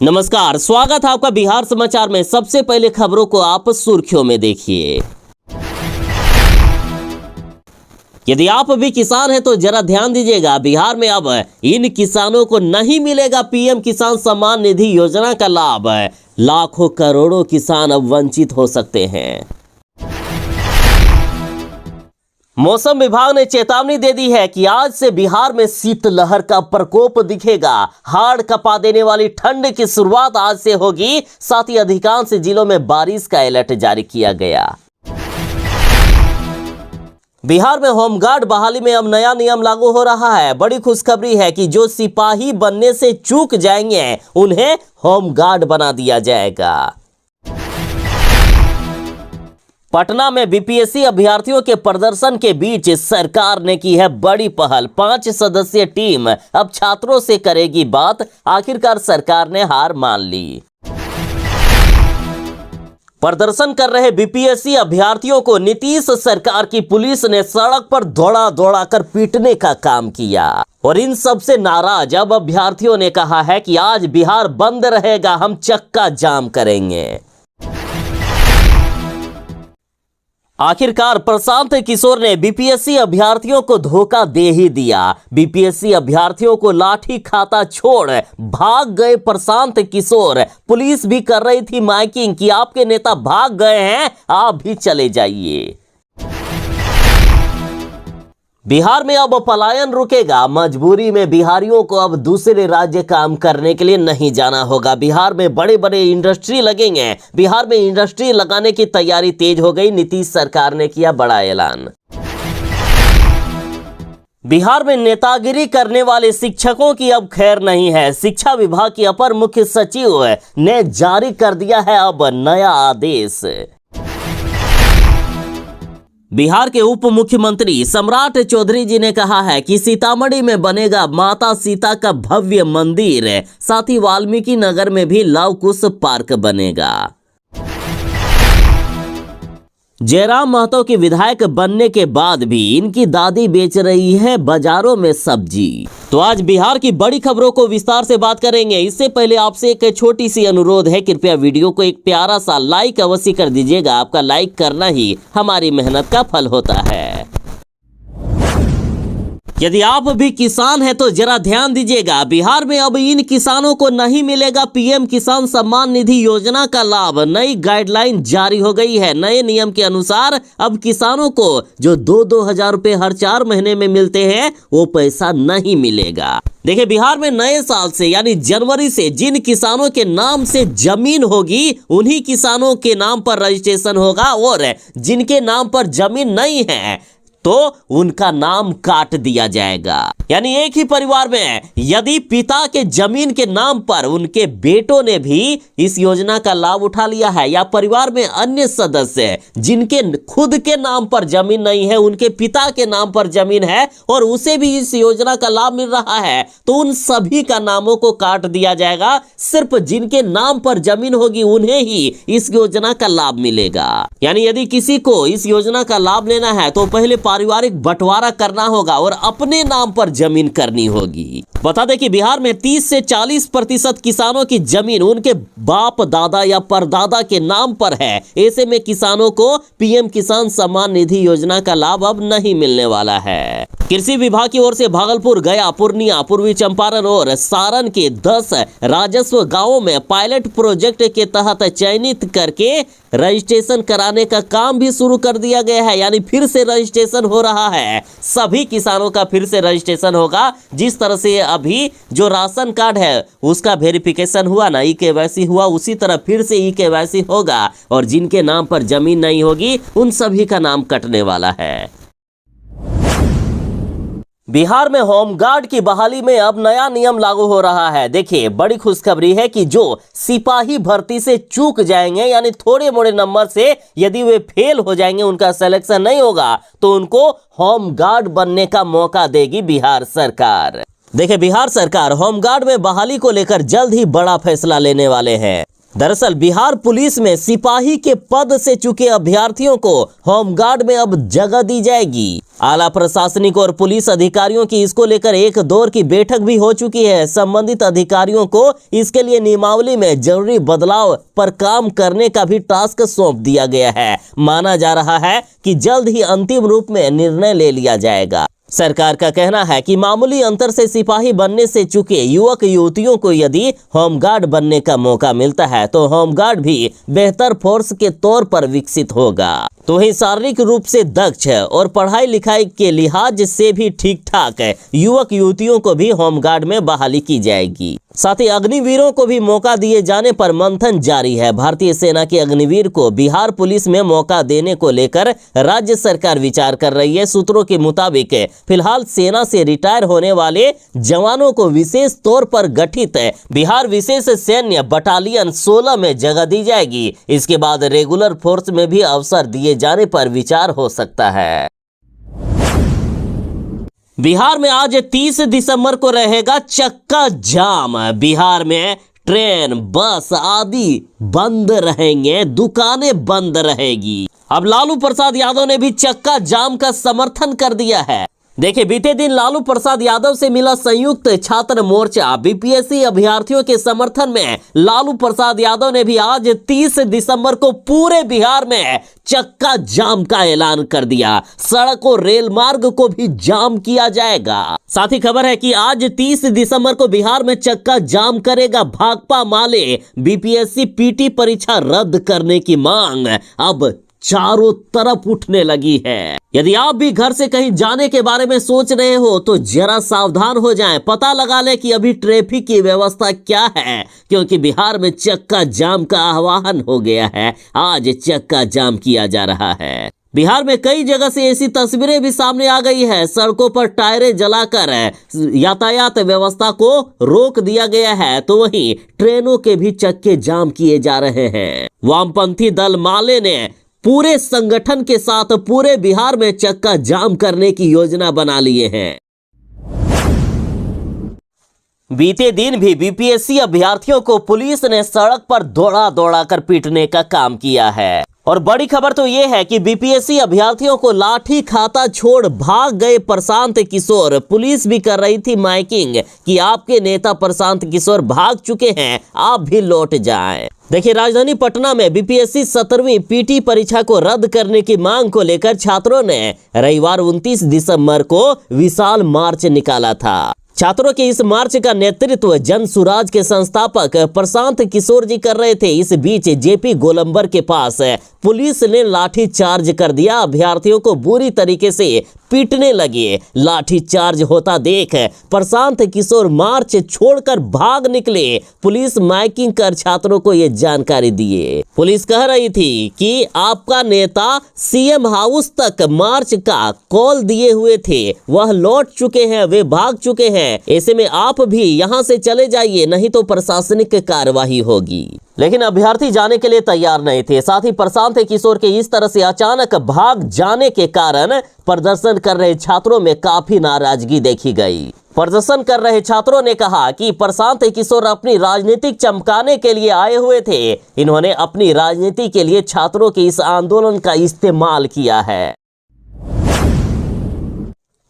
नमस्कार, स्वागत है आपका बिहार समाचार में। सबसे पहले खबरों को आप सुर्खियों में देखिए। यदि आप भी किसान हैं तो जरा ध्यान दीजिएगा, बिहार में अब इन किसानों को नहीं मिलेगा पीएम किसान सम्मान निधि योजना का लाभ। लाखों करोड़ों किसान अब वंचित हो सकते हैं। मौसम विभाग ने चेतावनी दे दी है कि आज से बिहार में शीतलहर का प्रकोप दिखेगा। हाड़ कपा देने वाली ठंड की शुरुआत आज से होगी। साथ ही अधिकांश जिलों में बारिश का अलर्ट जारी किया गया। बिहार में होमगार्ड बहाली में अब नया नियम लागू हो रहा है। बड़ी खुशखबरी है कि जो सिपाही बनने से चूक जाएंगे उन्हें होमगार्ड बना दिया जाएगा। पटना में बीपीएससी अभ्यर्थियों के प्रदर्शन के बीच सरकार ने की है बड़ी पहल। 5 सदस्यीय टीम अब छात्रों से करेगी बात। आखिरकार सरकार ने हार मान ली। प्रदर्शन कर रहे बीपीएससी अभ्यर्थियों को नीतीश सरकार की पुलिस ने सड़क पर दौड़ा दौड़ा कर पीटने का काम किया। और इन सब से नाराज अब अभ्यर्थियों ने कहा है कि आज बिहार बंद रहेगा, हम चक्का जाम करेंगे। आखिरकार प्रशांत किशोर ने बीपीएससी अभ्यर्थियों को धोखा दे ही दिया। बीपीएससी अभ्यर्थियों को लाठी खाता छोड़ भाग गए प्रशांत किशोर। पुलिस भी कर रही थी माइकिंग कि आपके नेता भाग गए हैं, आप भी चले जाइए। बिहार में अब पलायन रुकेगा। मजबूरी में बिहारियों को अब दूसरे राज्य काम करने के लिए नहीं जाना होगा। बिहार में बड़े बड़े इंडस्ट्री लगेंगे। बिहार में इंडस्ट्री लगाने की तैयारी तेज हो गई। नीतीश सरकार ने किया बड़ा ऐलान। बिहार में नेतागिरी करने वाले शिक्षकों की अब खैर नहीं है। शिक्षा विभाग की अपर मुख्य सचिव ने जारी कर दिया है अब नया आदेश। बिहार के उप मुख्यमंत्री सम्राट चौधरी जी ने कहा है कि सीतामढ़ी में बनेगा माता सीता का भव्य मंदिर। साथ ही वाल्मीकि नगर में भी लव कुश पार्क बनेगा। जयराम महतो की विधायक बनने के बाद भी इनकी दादी बेच रही है बाजारों में सब्जी। तो आज बिहार की बड़ी खबरों को विस्तार से बात करेंगे। इससे पहले आपसे एक छोटी सी अनुरोध है, कृपया वीडियो को एक प्यारा सा लाइक अवश्य कर दीजिएगा। आपका लाइक करना ही हमारी मेहनत का फल होता है। यदि आप भी किसान हैं तो जरा ध्यान दीजिएगा, बिहार में अब इन किसानों को नहीं मिलेगा पीएम किसान सम्मान निधि योजना का लाभ। नई गाइडलाइन जारी हो गई है। नए नियम के अनुसार अब किसानों को जो 2-2 हजार रुपए हर 4 महीने में मिलते हैं वो पैसा नहीं मिलेगा। देखिए, बिहार में नए साल से यानी जनवरी से जिन किसानों के नाम से जमीन होगी उन्हीं किसानों के नाम पर रजिस्ट्रेशन होगा, और जिनके नाम पर जमीन नहीं है तो उनका नाम काट दिया जाएगा। यानी एक ही परिवार में यदि पिता के जमीन के नाम पर उनके बेटों ने भी इस योजना का लाभ उठा लिया है, या परिवार में अन्य सदस्य जिनके खुद के नाम पर जमीन नहीं है, उनके पिता के नाम पर जमीन है और उसे भी इस योजना का लाभ मिल रहा है, तो उन सभी का नामों को काट दिया जाएगा। सिर्फ जिनके नाम पर जमीन होगी उन्हें ही इस योजना का लाभ मिलेगा। यानी यदि किसी को इस योजना का लाभ लेना है तो पहले पारिवारिक बंटवारा करना होगा और अपने नाम पर जमीन करनी होगी। बता दें कि बिहार में 30 से 40% किसानों की जमीन उनके बाप दादा या परदादा के नाम पर है। ऐसे में किसानों को पीएम किसान सम्मान निधि योजना का लाभ अब नहीं मिलने वाला है। कृषि विभाग की ओर से भागलपुर, गया, पूर्णिया, पूर्वी चंपारण और सारण के 10 राजस्व गांवों में पायलट प्रोजेक्ट के तहत चयनित करके रजिस्ट्रेशन कराने का काम भी शुरू कर दिया गया है। यानी फिर से रजिस्ट्रेशन हो रहा है। सभी किसानों का फिर से रजिस्ट्रेशन होगा। जिस तरह से अभी जो राशन कार्ड है उसका वेरिफिकेशन हुआ ना, ई-केवाईसी हुआ, उसी तरह फिर से ई-केवाईसी होगा और जिनके नाम पर जमीन नहीं होगी उन सभी का नाम कटने वाला है। बिहार में होमगार्ड की बहाली में अब नया नियम लागू हो रहा है। देखिए, बड़ी खुशखबरी है कि जो सिपाही भर्ती से चूक जाएंगे, यानी थोड़े मोड़े नंबर से यदि वे फेल हो जाएंगे, उनका सिलेक्शन नहीं होगा, तो उनको होमगार्ड बनने का मौका देगी बिहार सरकार। देखिए, बिहार सरकार होमगार्ड में बहाली को लेकर जल्द ही बड़ा फैसला लेने वाले हैं। दरअसल बिहार पुलिस में सिपाही के पद से चुके अभ्यर्थियों को होमगार्ड में अब जगह दी जाएगी। आला प्रशासनिक और पुलिस अधिकारियों की इसको लेकर एक दौर की बैठक भी हो चुकी है। संबंधित अधिकारियों को इसके लिए नियमावली में जरूरी बदलाव पर काम करने का भी टास्क सौंप दिया गया है। माना जा रहा है कि जल्द ही अंतिम रूप में निर्णय ले लिया जाएगा। सरकार का कहना है कि मामूली अंतर से सिपाही बनने से चुके युवक युवतियों को यदि होमगार्ड बनने का मौका मिलता है तो होमगार्ड भी बेहतर फोर्स के तौर पर विकसित होगा। तो ही शारीरिक रूप से दक्ष और पढ़ाई लिखाई के लिहाज से भी ठीक ठाक युवक युवतियों को भी होमगार्ड में बहाली की जाएगी। साथ ही अग्निवीरों को भी मौका दिए जाने पर मंथन जारी है। भारतीय सेना के अग्निवीर को बिहार पुलिस में मौका देने को लेकर राज्य सरकार विचार कर रही है। सूत्रों के मुताबिक फिलहाल सेना से रिटायर होने वाले जवानों को विशेष तौर पर गठित बिहार विशेष सैन्य बटालियन 16 में जगह दी जाएगी। इसके बाद रेगुलर फोर्स में भी अवसर दिए जाने पर विचार हो सकता है। बिहार में आज 30 दिसंबर को रहेगा चक्का जाम। बिहार में ट्रेन, बस आदि बंद रहेंगे, दुकानें बंद रहेगी। अब लालू प्रसाद यादव ने भी चक्का जाम का समर्थन कर दिया है। देखिए, बीते दिन लालू प्रसाद यादव से मिला संयुक्त छात्र मोर्चा। बीपीएससी अभ्यर्थियों के समर्थन में लालू प्रसाद यादव ने भी आज 30 दिसंबर को पूरे बिहार में चक्का जाम का ऐलान कर दिया। सड़क और रेल मार्ग को भी जाम किया जाएगा। साथ ही खबर है कि आज 30 दिसंबर को बिहार में चक्का जाम करेगा भाकपा माले। बीपीएससी पीटी परीक्षा रद्द करने की मांग अब चारों तरफ उठने लगी है। यदि आप भी घर से कहीं जाने के बारे में सोच रहे हो तो जरा सावधान हो जाएं। पता लगा ले कि अभी ट्रैफिक की व्यवस्था क्या है, क्योंकि बिहार में चक्का जाम का आह्वान हो गया है। आज चक्का जाम किया जा रहा है। बिहार में कई जगह से ऐसी तस्वीरें भी सामने आ गई है। सड़कों पर टायरें जलाकर यातायात व्यवस्था को रोक दिया गया है, तो वहीं ट्रेनों के भी चक्के जाम किए जा रहे हैं। वामपंथी दल माले ने पूरे संगठन के साथ पूरे बिहार में चक्का जाम करने की योजना बना लिए हैं। बीते दिन भी बीपीएससी अभ्यर्थियों को पुलिस ने सड़क पर दौड़ा दौड़ा कर पीटने का काम किया है। और बड़ी खबर तो यह है कि बीपीएससी अभ्यर्थियों को लाठी खाता छोड़ भाग गए प्रशांत किशोर। पुलिस भी कर रही थी माइकिंग कि आपके नेता प्रशांत किशोर भाग चुके हैं, आप भी लौट जाएं। देखिए, राजधानी पटना में बीपीएससी 17वीं पीटी परीक्षा को रद्द करने की मांग को लेकर छात्रों ने रविवार 29 दिसंबर को विशाल मार्च निकाला था। छात्रों के इस मार्च का नेतृत्व जन सुराज के संस्थापक प्रशांत किशोर जी कर रहे थे। इस बीच जेपी गोलंबर के पास पुलिस ने लाठी चार्ज कर दिया। अभ्यर्थियों को बुरी तरीके से पीटने लगे। लाठी चार्ज होता देख प्रशांत किशोर मार्च छोड़कर भाग निकले। पुलिस माइकिंग कर छात्रों को ये जानकारी दिए। पुलिस कह रही थी कि आपका नेता सीएम हाउस तक मार्च का कॉल दिए हुए थे, वह लौट चुके हैं, वे भाग चुके हैं। ऐसे में आप भी यहां से चले जाइए, नहीं तो प्रशासनिक कार्रवाई होगी। लेकिन अभ्यर्थी जाने के लिए तैयार नहीं थे। साथ ही प्रशांत किशोर के इस तरह से अचानक भाग जाने के कारण प्रदर्शन कर रहे छात्रों में काफी नाराजगी देखी गई। प्रदर्शन कर रहे छात्रों ने कहा कि प्रशांत किशोर अपनी राजनीतिक चमकाने के लिए आए हुए थे। इन्होंने अपनी राजनीति के लिए छात्रों के इस आंदोलन का इस्तेमाल किया है।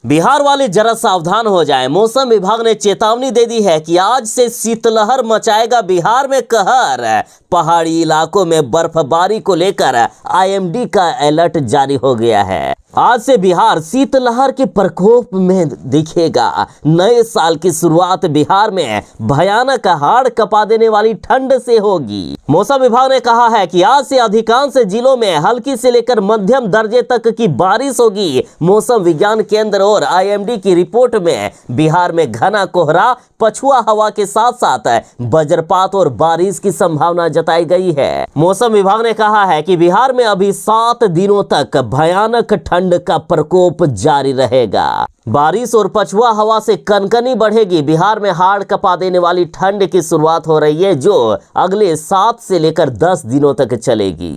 बिहार वाले जरा सावधान हो जाएं। मौसम विभाग ने चेतावनी दे दी है कि आज से शीतलहर मचाएगा बिहार में कहर। पहाड़ी इलाकों में बर्फबारी को लेकर आईएमडी का अलर्ट जारी हो गया है। आज से बिहार शीतलहर के प्रकोप में दिखेगा। नए साल की शुरुआत बिहार में भयानक हाड़ कपा देने वाली ठंड से होगी। मौसम विभाग ने कहा है कि आज से अधिकांश जिलों में हल्की से लेकर मध्यम दर्जे तक की बारिश होगी। मौसम विज्ञान केंद्र और आईएमडी की रिपोर्ट में बिहार में घना कोहरा, पछुआ हवा के साथ साथ वज्रपात और बारिश की संभावना जताई गई है। मौसम विभाग ने कहा है कि बिहार में अभी 7 दिनों तक भयानक ठंड का प्रकोप जारी रहेगा। बारिश और पछुआ हवा से कनकनी बढ़ेगी। बिहार में हाड़ कपा देने वाली ठंड की शुरुआत हो रही है, जो अगले 7 से लेकर 10 दिनों तक चलेगी।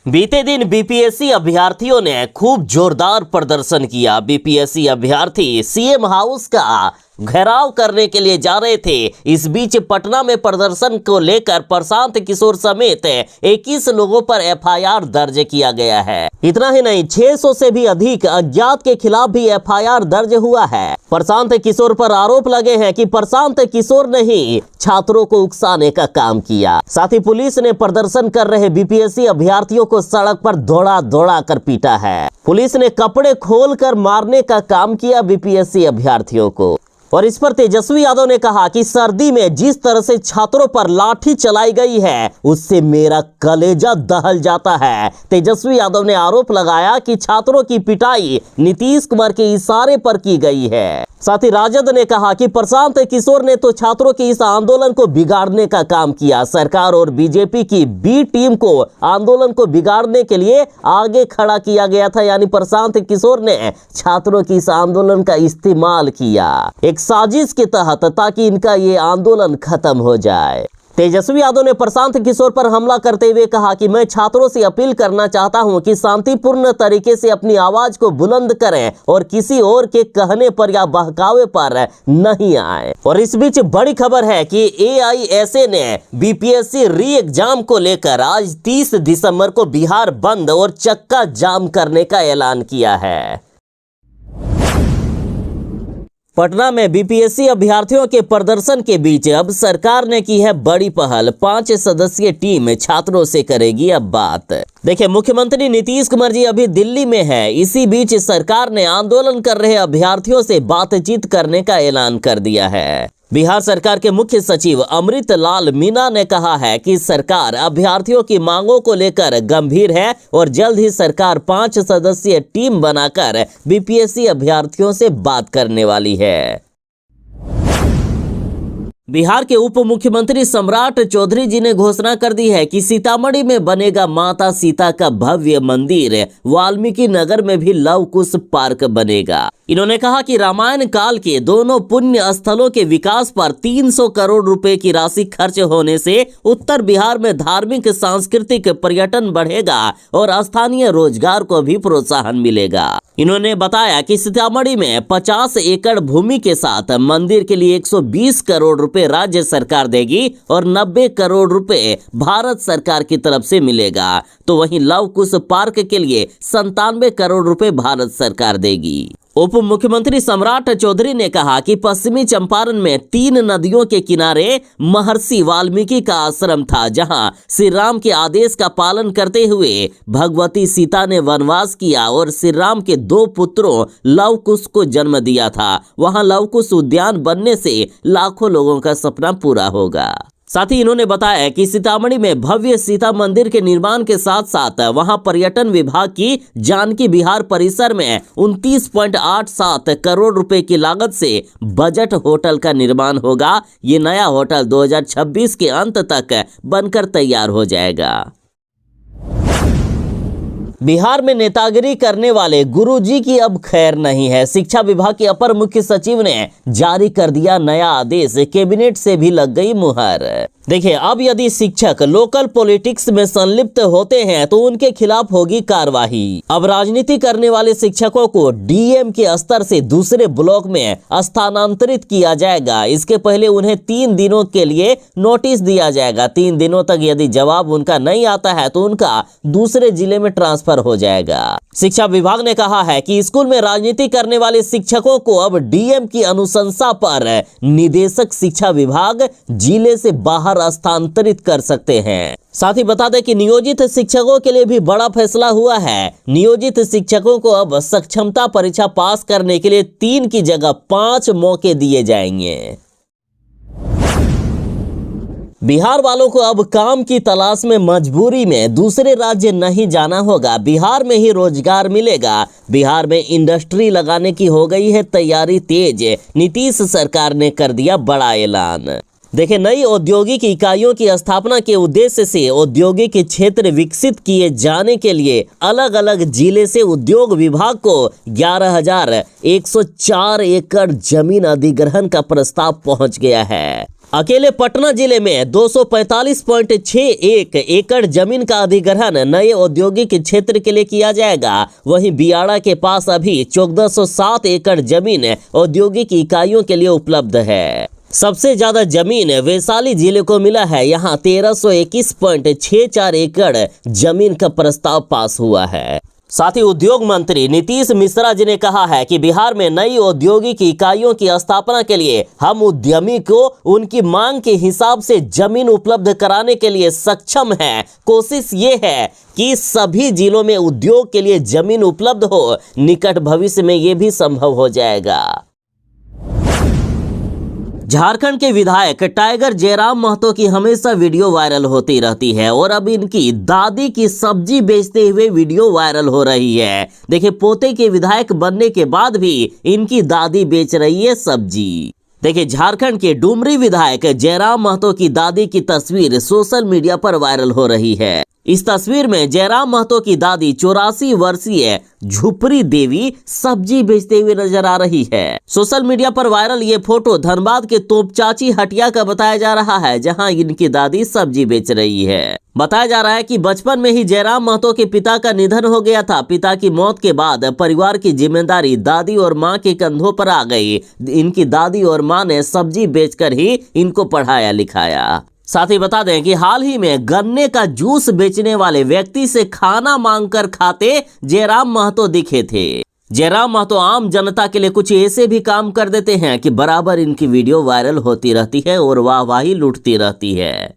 बीते दिन बीपीएससी अभ्यर्थियों ने खूब जोरदार प्रदर्शन किया। बीपीएससी अभ्यर्थी सीएम हाउस का घेराव करने के लिए जा रहे थे। इस बीच पटना में प्रदर्शन को लेकर प्रशांत किशोर समेत 21 लोगों पर एफआईआर दर्ज किया गया है। इतना ही नहीं, 600 से भी अधिक अज्ञात के खिलाफ भी एफआईआर दर्ज हुआ है। प्रशांत किशोर पर आरोप लगे हैं कि प्रशांत किशोर ने ही छात्रों को उकसाने का काम किया। साथ ही पुलिस ने प्रदर्शन कर रहे बीपीएससी अभ्यर्थियों को सड़क पर दौड़ा दौड़ा कर पीटा है। पुलिस ने कपड़े खोलकर मारने का काम किया बीपीएससी अभ्यर्थियों को। और इस पर तेजस्वी यादव ने कहा कि सर्दी में जिस तरह से छात्रों पर लाठी चलाई गई है उससे मेरा कलेजा दहल जाता है। तेजस्वी यादव ने आरोप लगाया कि छात्रों की पिटाई नीतीश कुमार के इशारे पर की गई है। साथ ही राजद ने कहा कि प्रशांत किशोर ने तो छात्रों के इस आंदोलन को बिगाड़ने का काम किया। सरकार और बीजेपी की बी टीम को आंदोलन को बिगाड़ने के लिए आगे खड़ा किया गया था, यानी प्रशांत किशोर ने छात्रों की इस आंदोलन का इस्तेमाल किया एक साजिश के तहत, ताकि इनका ये आंदोलन खत्म हो जाए। तेजस्वी यादव ने प्रशांत किशोर पर हमला करते हुए कहा कि मैं छात्रों से अपील करना चाहता हूं कि शांतिपूर्ण तरीके से अपनी आवाज को बुलंद करें और किसी और के कहने पर या बहकावे पर नहीं आए। और इस बीच बड़ी खबर है कि एआईएसए ने बीपीएससी री एग्जाम को लेकर आज 30 दिसंबर को बिहार बंद और चक्का जाम करने का ऐलान किया है। पटना में बीपीएससी अभ्यर्थियों के प्रदर्शन के बीच अब सरकार ने की है बड़ी पहल। 5 सदस्यीय टीम छात्रों से करेगी अब बात। देखिए, मुख्यमंत्री नीतीश कुमार जी अभी दिल्ली में है। इसी बीच सरकार ने आंदोलन कर रहे अभ्यर्थियों से बातचीत करने का ऐलान कर दिया है। बिहार सरकार के मुख्य सचिव अमृत लाल मीणा ने कहा है कि सरकार अभ्यर्थियों की मांगों को लेकर गंभीर है और जल्द ही सरकार 5 सदस्यीय टीम बनाकर बीपीएससी अभ्यर्थियों से बात करने वाली है। बिहार के उप मुख्यमंत्री सम्राट चौधरी जी ने घोषणा कर दी है कि सीतामढ़ी में बनेगा माता सीता का भव्य मंदिर। वाल्मीकि नगर में भी लव कुश पार्क बनेगा। इन्होंने कहा कि रामायण काल के दोनों पुण्य स्थलों के विकास पर 300 करोड़ रुपए की राशि खर्च होने से उत्तर बिहार में धार्मिक सांस्कृतिक पर्यटन बढ़ेगा और स्थानीय रोजगार को भी प्रोत्साहन मिलेगा। इन्होंने बताया कि सीतामढ़ी में 50 एकड़ भूमि के साथ मंदिर के लिए 120 करोड़ रुपए राज्य सरकार देगी और 90 करोड़ रुपए भारत सरकार की तरफ से मिलेगा। तो वहीं लव कुश पार्क के लिए 97 करोड़ रुपए भारत सरकार देगी। उप मुख्यमंत्री सम्राट चौधरी ने कहा कि पश्चिमी चंपारण में 3 नदियों के किनारे महर्षि वाल्मीकि का आश्रम था, जहां श्री राम के आदेश का पालन करते हुए भगवती सीता ने वनवास किया और श्री राम के 2 पुत्रों लव कुश को जन्म दिया था। वहां लव कुश उद्यान बनने से लाखों लोगों का सपना पूरा होगा। साथ ही इन्होंने बताया कि सीतामढ़ी में भव्य सीता मंदिर के निर्माण के साथ साथ वहां पर्यटन विभाग की जानकी विहार परिसर में 29.87 करोड़ रुपए की लागत से बजट होटल का निर्माण होगा। ये नया होटल 2026 के अंत तक बनकर तैयार हो जाएगा। बिहार में नेतागिरी करने वाले गुरुजी की अब खैर नहीं है। शिक्षा विभाग के अपर मुख्य सचिव ने जारी कर दिया नया आदेश। कैबिनेट से भी लग गई मुहर। देखिए, अब यदि शिक्षक लोकल पॉलिटिक्स में संलिप्त होते हैं तो उनके खिलाफ होगी कार्रवाई। अब राजनीति करने वाले शिक्षकों को डीएम के स्तर से दूसरे ब्लॉक में स्थानांतरित किया जाएगा। इसके पहले उन्हें 3 दिनों के लिए नोटिस दिया जाएगा। 3 दिनों तक यदि जवाब उनका नहीं आता है तो उनका दूसरे जिले में ट्रांसफर हो जाएगा। शिक्षा विभाग ने कहा है कि स्कूल में राजनीति करने वाले शिक्षकों को अब डीएम की अनुशंसा पर निदेशक शिक्षा विभाग जिले से बाहर स्थानांतरित कर सकते हैं। साथ ही बता दें कि नियोजित शिक्षकों के लिए भी बड़ा फैसला हुआ है। नियोजित शिक्षकों को अब सक्षमता परीक्षा पास करने के लिए 3 की जगह 5 मौके दिए जाएंगे। बिहार वालों को अब काम की तलाश में मजबूरी में दूसरे राज्य नहीं जाना होगा। बिहार में ही रोजगार मिलेगा। बिहार में इंडस्ट्री लगाने की हो गई है तैयारी तेज। नीतीश सरकार ने कर दिया बड़ा ऐलान। देखिए, नई औद्योगिक इकाइयों की स्थापना के उद्देश्य से औद्योगिक क्षेत्र विकसित किए जाने के लिए अलग अलग जिले से उद्योग विभाग को 11,104 एकड़ जमीन अधिग्रहण का प्रस्ताव पहुंच गया है। अकेले पटना जिले में 245.61 एकड़ जमीन का अधिग्रहण नए औद्योगिक क्षेत्र के लिए किया जाएगा। वहीं बियाड़ा के पास अभी 1407 एकड़ जमीन औद्योगिक इकाइयों के लिए उपलब्ध है। सबसे ज्यादा जमीन वैशाली जिले को मिला है। यहाँ 1321.64 एकड़ जमीन का प्रस्ताव पास हुआ है। साथ ही उद्योग मंत्री नीतीश मिश्रा जी ने कहा है कि बिहार में नई औद्योगिक इकाइयों की स्थापना के लिए हम उद्यमी को उनकी मांग के हिसाब से जमीन उपलब्ध कराने के लिए सक्षम हैं। कोशिश ये है कि सभी जिलों में उद्योग के लिए जमीन उपलब्ध हो। निकट भविष्य में ये भी संभव हो जाएगा। झारखंड के विधायक टाइगर जयराम महतो की हमेशा वीडियो वायरल होती रहती है और अब इनकी दादी की सब्जी बेचते हुए वीडियो वायरल हो रही है। देखिए, पोते के विधायक बनने के बाद भी इनकी दादी बेच रही है सब्जी। देखिए, झारखंड के डुमरी विधायक जयराम महतो की दादी की तस्वीर सोशल मीडिया पर वायरल हो रही है। इस तस्वीर में जयराम महतो की दादी 84 वर्षीय झुपरी देवी सब्जी बेचते हुए नजर आ रही है। सोशल मीडिया पर वायरल ये फोटो धनबाद के तोपचाची हटिया का बताया जा रहा है, जहां इनकी दादी सब्जी बेच रही है। बताया जा रहा है कि बचपन में ही जयराम महतो के पिता का निधन हो गया था। पिता की मौत के बाद परिवार की जिम्मेदारी दादी और मां के कंधों पर आ गई। इनकी दादी और मां ने सब्जी बेचकर ही इनको पढ़ाया लिखाया। साथ ही बता दें कि हाल ही में गन्ने का जूस बेचने वाले व्यक्ति से खाना मांगकर खाते जयराम महतो दिखे थे। जयराम महतो आम जनता के लिए कुछ ऐसे भी काम कर देते हैं कि बराबर इनकी वीडियो वायरल होती रहती है और वाहवाही लूटती रहती है।